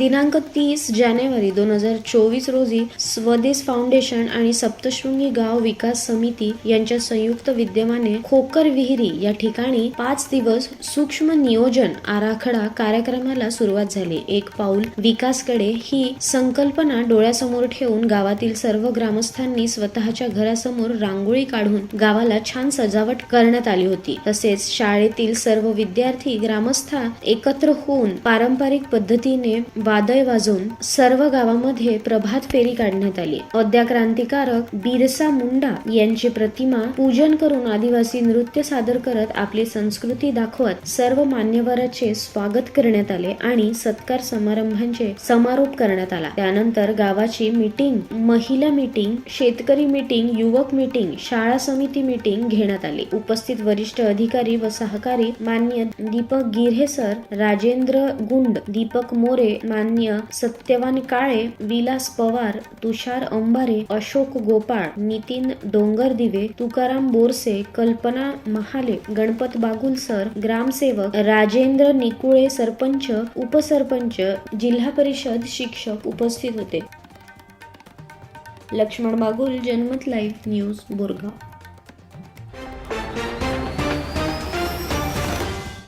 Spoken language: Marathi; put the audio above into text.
दिनांक 30 जानेवारी 2024 रोजी स्वदेश फाउंडेशन आणि सप्तशृंगी गाव विकास समिती यांच्या संयुक्त विद्यमाने खोकर विहिरी या ठिकाणी 5 दिवस सूक्ष्म नियोजन आराखडा कार्यक्रमाला सुरुवात झाली. एक पाऊल विकासकडे ही संकल्पना डोळ्यासमोर ठेवून गावातील सर्व ग्रामस्थांनी स्वतःच्या घरासमोर रांगोळी काढून गावाला छान सजावट करण्यात आली होती. तसेच शाळेतील सर्व विद्यार्थी ग्रामस्थ एकत्र होऊन पारंपरिक पद्धतीने वादळ वाजवून सर्व गावामध्ये प्रभात फेरी काढण्यात आली. औद्या क्रांतिकारक बिरसा मुंडा यांची प्रतिमा पूजन करून आदिवासी नृत्य सादर करत आपली संस्कृती दाखवत सर्व मान्यवरांचे स्वागत करण्यात आले आणि सत्कार समारंभांचे समारोप करण्यात आला. त्यानंतर गावाची मीटिंग, महिला मीटिंग, शेतकरी मीटिंग, युवक मीटिंग, शाळा समिती मीटिंग घेण्यात आली. उपस्थित वरिष्ठ अधिकारी व सहकारी मान्य दीपक गिरहे सर, राजेंद्र गुंड, दीपक मोरे, मान्य सत्यवान काळे, विलास पवार, तुषार अंबारे, अशोक गोपाळ, नितीन डोंगरदिवे, तुकाराम बोरसे, कल्पना महाले, गणपत बागुल सर, ग्रामसेवक राजेंद्र निकुळे, सरपंच, उपसरपंच, जिल्हा परिषद शिक्षक उपस्थित होते. लक्ष्मण बागुल, जनमत लाईव्ह न्यूज, बोरगाव.